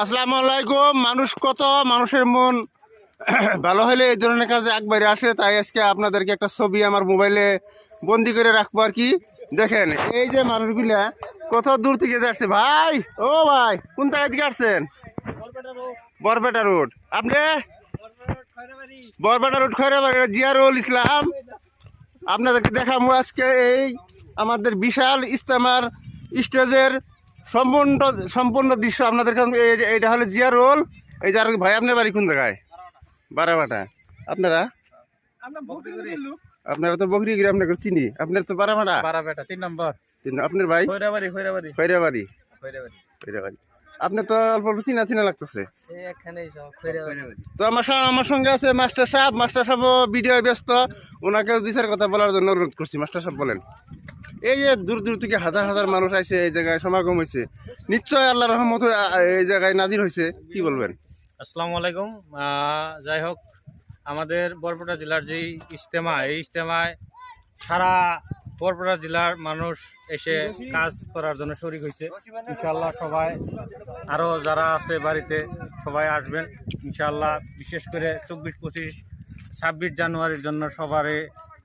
আসসালামু আলাইকুম। মানুষ কত মানুষের মন ভালো হলে এই ধরনের কাজে একবারে আসে, তাই আজকে আপনাদেরকে একটা ছবি আমার মোবাইলে বন্দি করে রাখবো আর কি। দেখেন এই যে মানুষগুলা কত দূর থেকে যাচ্ছে। ভাই ও ভাই, কোন জায়গা থেকে আসছেন? বরপেটা রোড। আপনি বরপেটা রোড খয়রাবাড়ি জিয়ারুল ইসলাম। আপনাদেরকে দেখাবো আজকে এই আমাদের বিশাল ইস্তেমার স্টেজের সম্পূর্ণ সম্পূর্ণ দৃশ্য আপনাদের কাছে। এইটা হলো জিয়ারুল। এই যে ভাই, আপনার বাড়ি কোন জায়গায়? বারাবাটা। আপনারা আপনারা তো বকরিগিরি, আপনাকে চিনি। আপনার তো বারাবাটা। বারাবেটা 3 নম্বর। আপনার ভাই খৈরাবাড়ি খৈরাবাড়ি। আপনি তো অল্প অল্প চিনা চিনা লাগতেছে। এখানেই সব খৈরাবাড়ি। তো আমার সঙ্গে আছে মাস্টার সাহেব। মাস্টার সাহেব ভিডিও ব্যস্ত, ওনাকে দুই চার কথা বলার জন্য অনুরোধ করছি। মাস্টার সাহেব বলেন। এই যে দূর দূর থেকে হাজার হাজার মানুষ আসে এই জায়গায় সমাগম হয়েছে, নিশ্চয় আল্লাহর রহমত এই জায়গায় নাজির হয়েছে, কি বলবেন? আসসালামু আলাইকুম। যাই হোক, আমাদের বরপেটা জেলার যে ইজতেমা, এই ইজতেমায় সারা বরপেটা জেলার মানুষ এসে কাজ করার জন্য শরিক হয়েছে। ইনশাআল্লাহ সবাই, আরও যারা আছে বাড়িতে সবাই আসবেন ইনশাআল্লাহ। বিশেষ করে 24, 25, 26 জানুয়ারির জন্য সবারই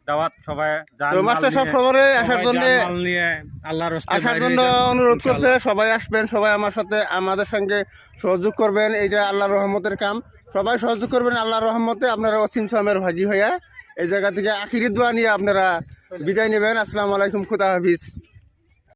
দাওয়াত। সবাই মাস্টার সাহেব সবারে আসার জন্য নিয়ে আল্লাহর আসার জন্য অনুরোধ করছে। সবাই আসবেন, সবাই আমাদের সঙ্গে সহযোগ করবেন। এইটা আল্লাহর রহমতের কাম। সবাই সহযোগ করবেন আল্লাহর রহমতে। আপনারা অসীম সামের ভাগী হইয়া এই জায়গা থেকে আখিরি দোয়া নিয়ে আপনারা বিদায় নেবেন। আসসালামু আলাইকুম, খুদা হাফিজ।